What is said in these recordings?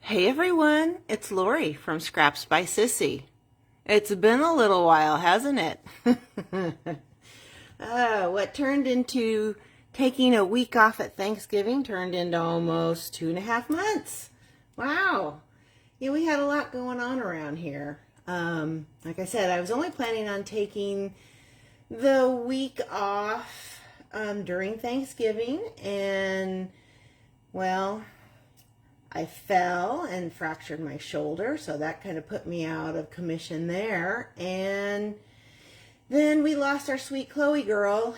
Hey everyone, it's Lori from Scraps by Sissy. It's been a little while, hasn't it? What turned into taking a week off at Thanksgiving turned into almost 2.5 months. Wow. Yeah, we had a lot going on around here. Like I said, I was only planning on taking the week off during Thanksgiving, and well, I fell and fractured my shoulder, so that kind of put me out of commission there. And then we lost our sweet Chloe girl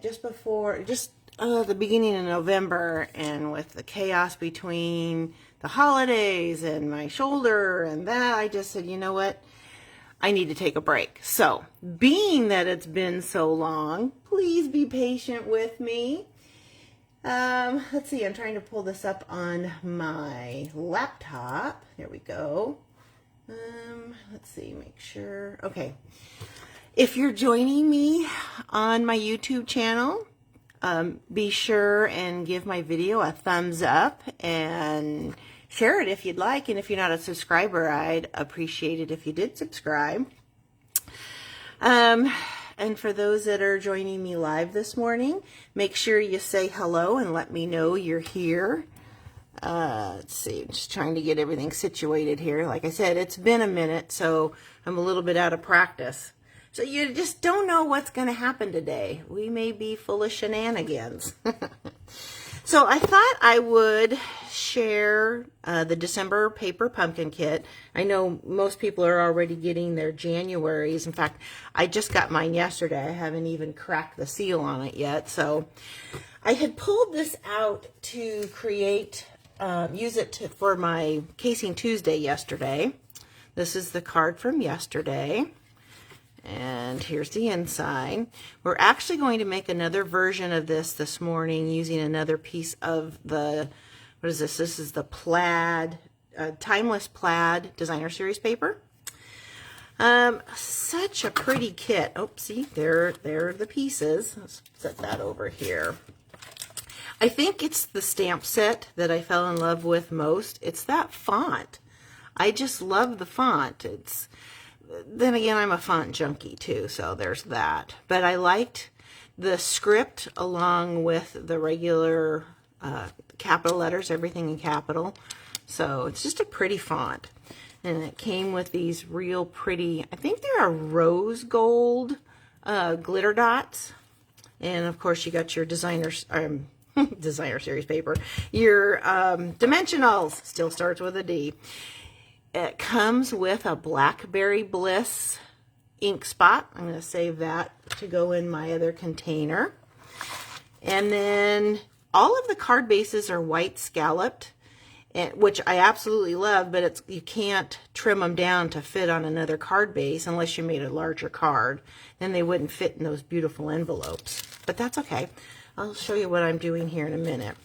just the beginning of November, and with the chaos between the holidays and my shoulder and that, I just said, you know what? I need to take a break. So, being that it's been so long, please be patient with me. Let's see, I'm trying to pull this up on my laptop. There we go. Let's see, make sure. Okay. If you're joining me on my YouTube channel, be sure and give my video a thumbs up and share it if you'd like. And if you're not a subscriber, I'd appreciate it if you did subscribe. And for those that are joining me live this morning, make sure you say hello and let me know you're here. Let's see, just trying to get everything situated here. Like I said, it's been a minute, so I'm a little bit out of practice. So you just don't know what's going to happen today. We may be full of shenanigans. So I thought I would share the December paper pumpkin kit. I know most people are already getting their Januaries. In fact, I just got mine yesterday. I haven't even cracked the seal on it yet. So I had pulled this out to create, use it for my Casing Tuesday yesterday. This is the card from yesterday. And here's the inside. We're actually going to make another version of this morning using another piece of the, what is this? This is the plaid, Timeless Plaid Designer Series paper. Such a pretty kit. Oh, see, there are the pieces. Let's set that over here. I think it's the stamp set that I fell in love with most. It's that font. I just love the font. Then again, I'm a font junkie too, so there's that. But I liked the script along with the regular capital letters, everything in capital. So it's just a pretty font. And it came with these real pretty, I think they're a rose gold glitter dots. And of course you got your designer series paper. Your dimensionals, still starts with a D. It comes with a Blackberry Bliss ink spot. I'm going to save that to go in my other container. And then all of the card bases are white scalloped, which I absolutely love, but you can't trim them down to fit on another card base unless you made a larger card. Then they wouldn't fit in those beautiful envelopes. But that's okay. I'll show you what I'm doing here in a minute.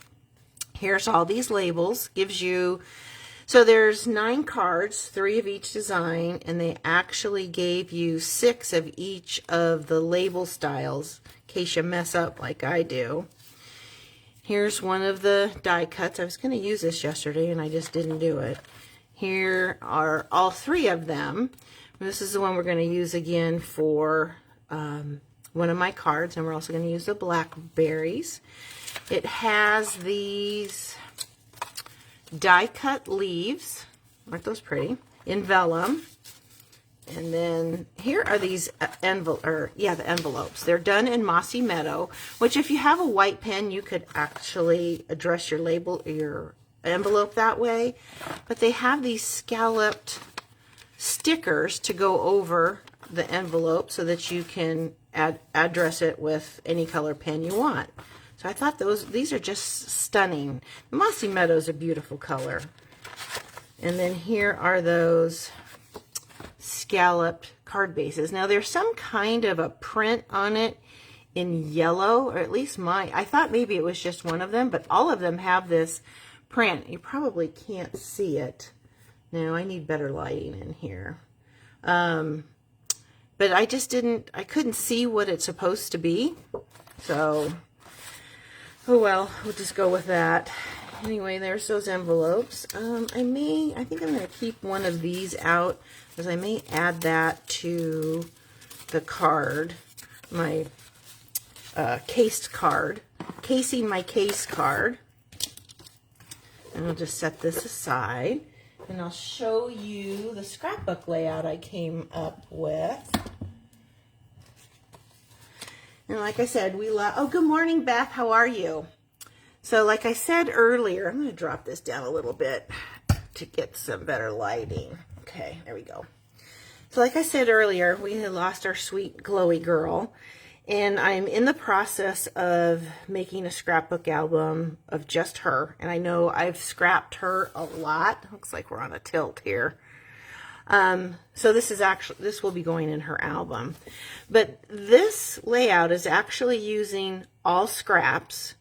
Here's all these labels. Gives you... So there's 9 cards, 3 of each design, and they actually gave you 6 of each of the label styles in case you mess up like I do. Here's one of the die cuts. I was going to use this yesterday and I just didn't do it. Here are all 3 of them. This is the one we're going to use again for one of my cards, and we're also going to use the blackberries. It has these die cut leaves, aren't those pretty, in vellum. And then here are these the envelopes. They're done in Mossy Meadow, which if you have a white pen, you could actually address your your envelope that way. But they have these scalloped stickers to go over the envelope so that you can address it with any color pen you want. So I thought these are just stunning. Mossy Meadow is a beautiful color. And then here are those scalloped card bases. Now there's some kind of a print on it in yellow, or at least I thought maybe it was just one of them, but all of them have this print. You probably can't see it. No, I need better lighting in here. But I couldn't see what it's supposed to be. So... oh well, we'll just go with that. anyway, there's those envelopes. I think I'm going to keep one of these out because I may add that to the card, my cased card, casing my case card. And I'll just set this aside and I'll show you the scrapbook layout I came up with. And like I said, oh, good morning, Beth. How are you? So like I said earlier, I'm going to drop this down a little bit to get some better lighting. Okay, there we go. So like I said earlier, we had lost our sweet glowy girl, and I'm in the process of making a scrapbook album of just her. And I know I've scrapped her a lot. Looks like we're on a tilt here. So this will be going in her album. But this layout is actually using all scraps.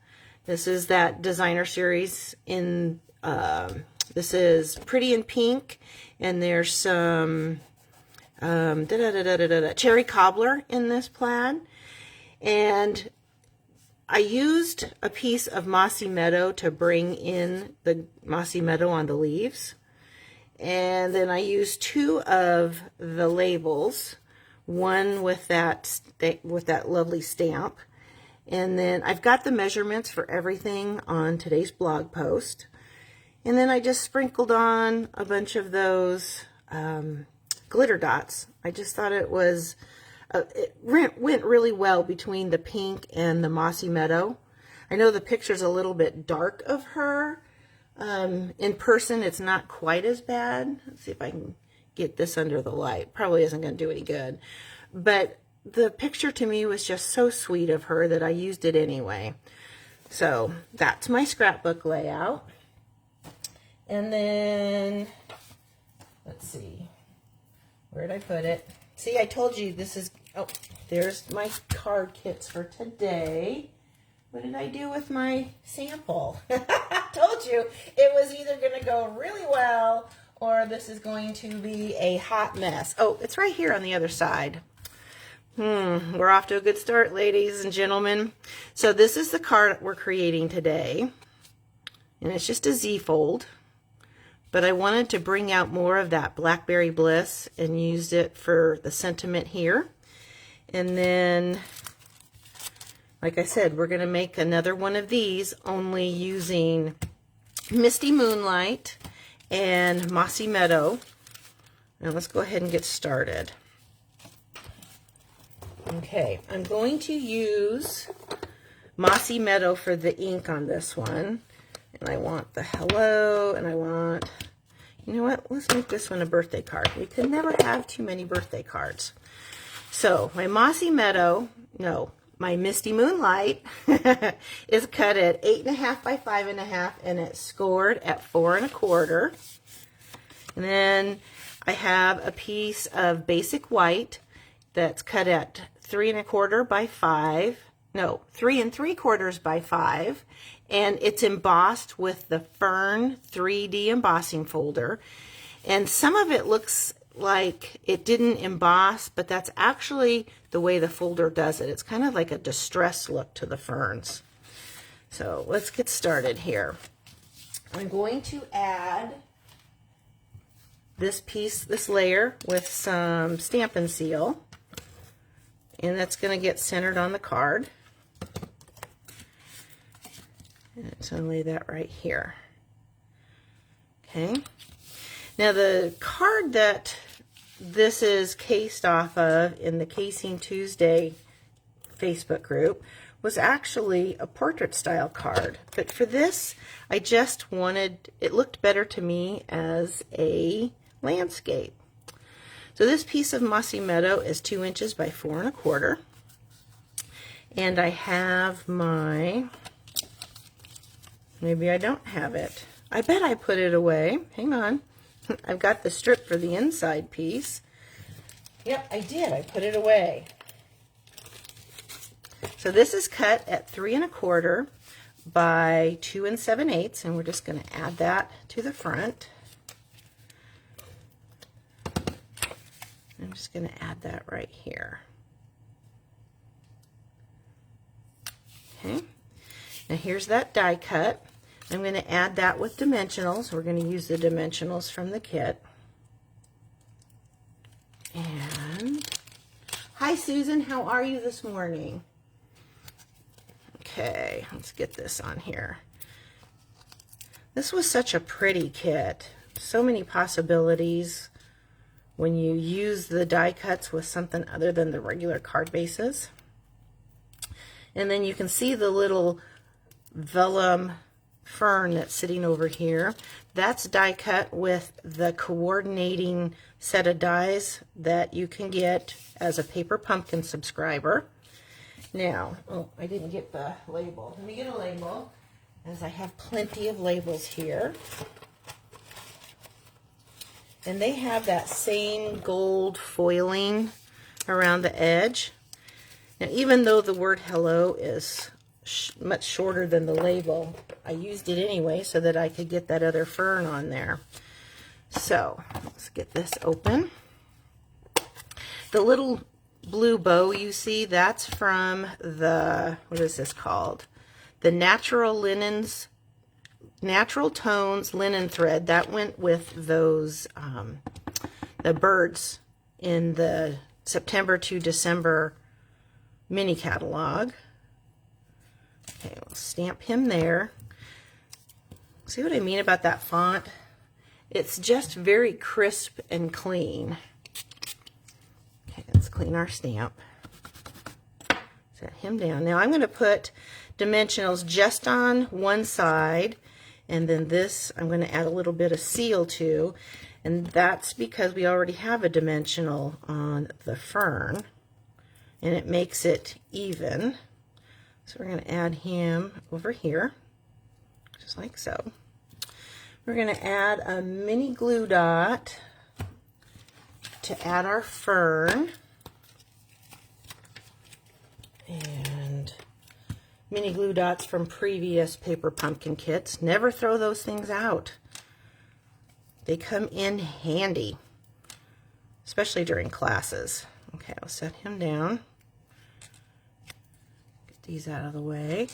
This is that designer series in, this is Pretty in Pink, and there's some cherry cobbler in this plaid. And I used a piece of Mossy Meadow to bring in the Mossy Meadow on the leaves. And then I used two of the labels, one with that lovely stamp. And then I've got the measurements for everything on today's blog post. And then I just sprinkled on a bunch of those glitter dots. I just thought it was, it went really well between the pink and the Mossy Meadow. I know the picture's a little bit dark of her. In person, it's not quite as bad. Let's see if I can get this under the light. Probably isn't going to do any good. But the picture to me was just so sweet of her that I used it anyway. So that's my scrapbook layout. And then, let's see, where'd I put it? See, I told you this is, oh, there's my card kits for today. What did I do with my sample? I told you it was either going to go really well or this is going to be a hot mess. Oh, it's right here on the other side. We're off to a good start, ladies and gentlemen. So this is the card we're creating today. And it's just a Z-fold. But I wanted to bring out more of that Blackberry Bliss and used it for the sentiment here. And then, like I said, we're going to make another one of these only using Misty Moonlight and Mossy Meadow. Now let's go ahead and get started. Okay, I'm going to use Mossy Meadow for the ink on this one. And I want the hello, and I want, you know what, let's make this one a birthday card. We could never have too many birthday cards. So my Mossy Meadow, no, my Misty Moonlight is cut at 8.5 by 5.5, and it's scored at 4 1/4. And then I have a piece of basic white that's cut at 3 1/4 by 5. No, 3 3/4 by 5. And it's embossed with the Fern 3D embossing folder. And some of it looks like it didn't emboss, but that's actually the way the folder does it. It's kind of like a distressed look to the ferns. So let's get started here. I'm going to add this piece, this layer, with some Stampin' Seal. And that's going to get centered on the card. And it's going to lay that right here. Okay. Now the card that this is cased off of in the Casing Tuesday Facebook group was actually a portrait style card. But for this, I just wanted, it looked better to me as a landscape. So this piece of Mossy Meadow is 2 inches by 4 1/4. And I have my, maybe I don't have it. I bet I put it away. Hang on. I've got the strip for the inside piece. Yep, I did. I put it away. So this is cut at 3 1/4 by 2 7/8, and we're just going to add that to the front. I'm just going to add that right here. Okay. Now here's that die cut. I'm going to add that with dimensionals. We're going to use the dimensionals from the kit. And hi Susan, how are you this morning? Okay, let's get this on here. This was such a pretty kit. So many possibilities when you use the die cuts with something other than the regular card bases. And then you can see the little vellum fern that's sitting over here. That's die cut with the coordinating set of dies that you can get as a Paper Pumpkin subscriber. Now, oh, I didn't get the label. Let me get a label, as I have plenty of labels here. And they have that same gold foiling around the edge. Now, even though the word hello is much shorter than the label, I used it anyway so that I could get that other fern on there. So, let's get this open. The little blue bow you see, that's from the, what is this called? The Natural Tones linen thread. That went with those, the birds in the September to December mini catalog. Okay, we'll stamp him there. See what I mean about that font? It's just very crisp and clean. Okay, let's clean our stamp. Set him down. Now I'm going to put dimensionals just on one side, and then this I'm going to add a little bit of seal to, and that's because we already have a dimensional on the fern, and it makes it even. So we're going to add him over here, just like so. We're going to add a mini glue dot to add our fern. And mini glue dots from previous Paper Pumpkin kits. Never throw those things out. They come in handy, especially during classes. Okay, I'll set him down. Get these out of the way.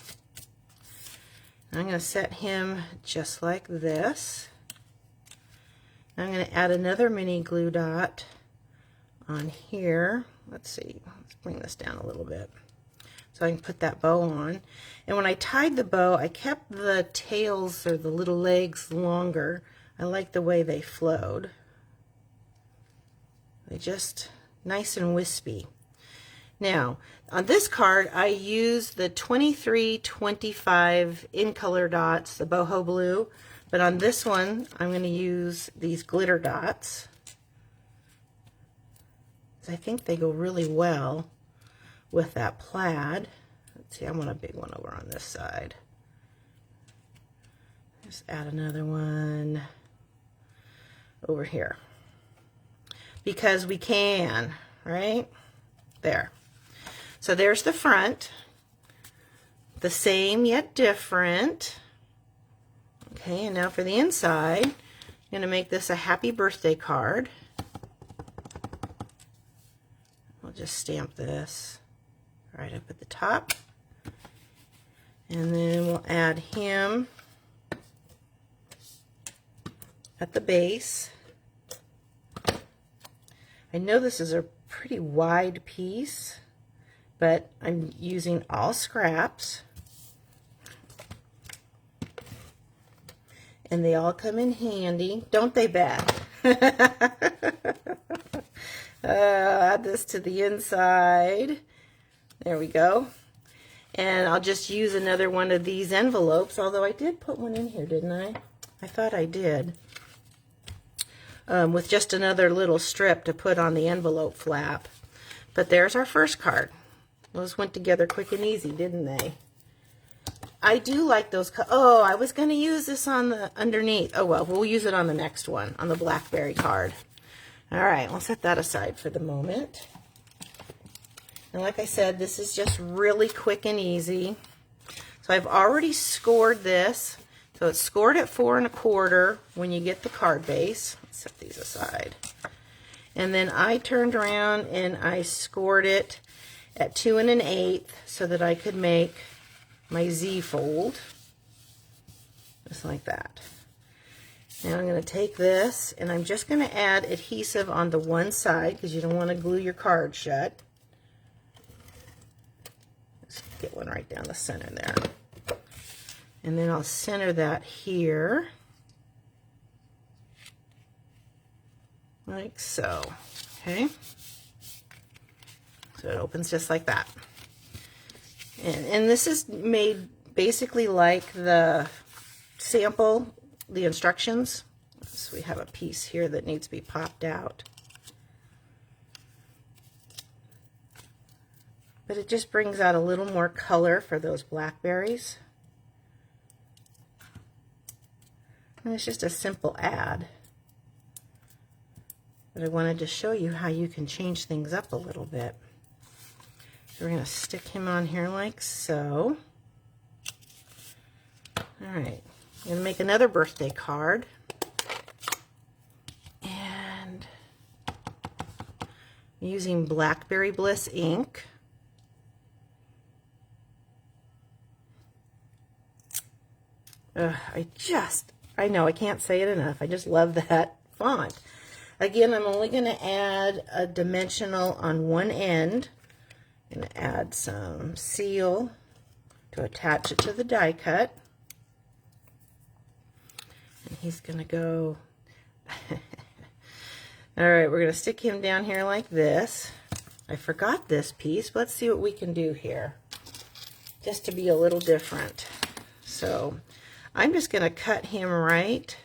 I'm going to set him just like this. I'm going to add another mini glue dot on here. Let's see, let's bring this down a little bit so I can put that bow on. And when I tied the bow, I kept the tails or the little legs longer. I like the way they flowed. They just nice and wispy. Now, on this card, I used the 2325 in color dots, the boho blue, but on this one, I'm going to use these glitter dots. I think they go really well with that plaid. Let's see, I want a big one over on this side. Just add another one over here. Because we can, right? There. So there's the front. The same yet different. Okay, and now for the inside, I'm going to make this a happy birthday card. We'll just stamp this right up at the top. And then we'll add him at the base. I know this is a pretty wide piece, but I'm using all scraps. And they all come in handy, don't they, Beth? Add this to the inside. There we go. And I'll just use another one of these envelopes, although I did put one in here, didn't I? I thought I did. With just another little strip to put on the envelope flap. But there's our first card. Those went together quick and easy, didn't they? I do like those. Oh, I was going to use this on the underneath. Oh, well, we'll use it on the next one, on the Blackberry card. All right, we'll set that aside for the moment. And like I said, this is just really quick and easy. So I've already scored this. So it's scored at 4 1/4 when you get the card base. Let's set these aside. And then I turned around and I scored it at 2 1/8 so that I could make my Z fold. just like that. Now I'm going to take this and I'm just going to add adhesive on the one side because you don't want to glue your card shut. Let's get one right down the center there. And then I'll center that here, like so, okay? So it opens just like that. And this is made basically like the sample, the instructions. So we have a piece here that needs to be popped out. But it just brings out a little more color for those blackberries. And it's just a simple add. But I wanted to show you how you can change things up a little bit. So we're going to stick him on here like so. All right, I'm going to make another birthday card. And using Blackberry Bliss ink. I know I can't say it enough. I just love that font. Again, I'm only going to add a dimensional on one end. I'm going to add some seal to attach it to the die cut. And he's going to go... All right, we're going to stick him down here like this. I forgot this piece. Let's see what we can do here, just to be a little different. So I'm just going to cut him right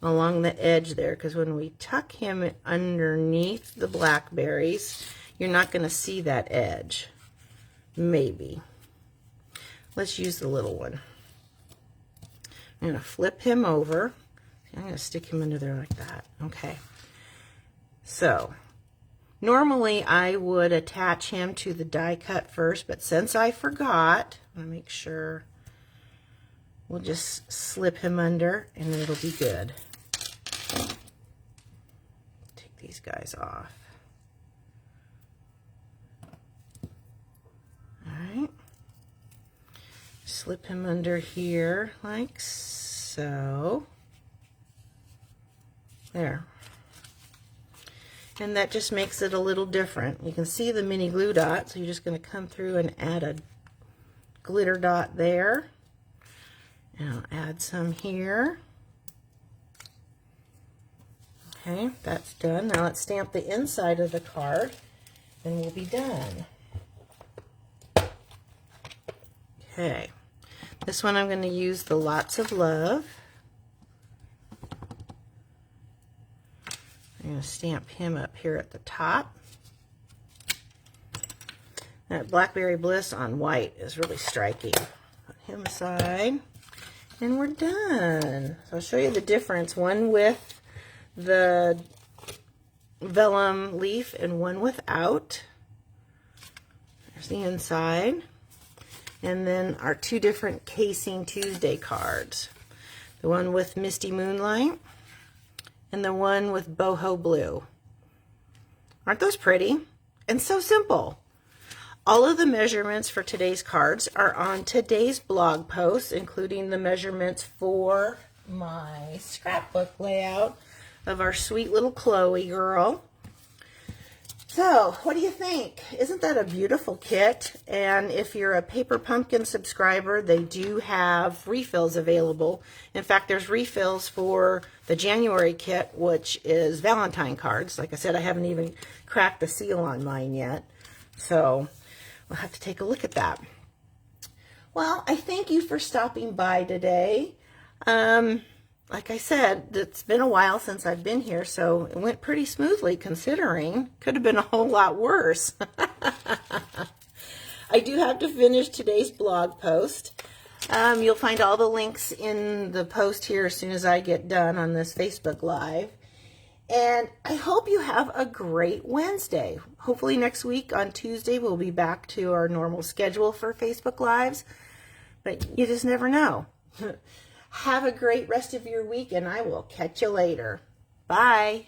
along the edge there, because when we tuck him underneath the blackberries, you're not going to see that edge. Maybe. Let's use the little one. I'm going to flip him over. I'm going to stick him under there like that. Okay. So normally I would attach him to the die cut first, but since I forgot, I'm going to make sure we'll just slip him under and it'll be good. Take these guys off. Alright. Slip him under here like so. There. And that just makes it a little different. You can see the mini glue dot, so you're just going to come through and add a glitter dot there. And I'll add some here. Okay, that's done. Now let's stamp the inside of the card and we'll be done. Okay, this one I'm going to use the Lots of Love. I'm going to stamp him up here at the top. That Blackberry Bliss on white is really striking. Put him aside. And we're done. So I'll show you the difference. One with the vellum leaf and one without. There's the inside. And then our two different Casing Tuesday cards. The one with Misty Moonlight and the one with Boho Blue. Aren't those pretty? And so simple. All of the measurements for today's cards are on today's blog post, including the measurements for my scrapbook layout of our sweet little Chloe girl. So, what do you think? Isn't that a beautiful kit? And if you're a Paper Pumpkin subscriber, they do have refills available. In fact, there's refills for the January kit, which is Valentine cards. Like I said, I haven't even cracked the seal on mine yet. So, we'll have to take a look at that. Well, I thank you for stopping by today. Like I said, it's been a while since I've been here, so it went pretty smoothly considering. Could have been a whole lot worse. I do have to finish today's blog post. You'll find all the links in the post here as soon as I get done on this Facebook Live. And I hope you have a great Wednesday. Hopefully next week on Tuesday we'll be back to our normal schedule for Facebook Lives. But you just never know. Have a great rest of your week, and I will catch you later. Bye.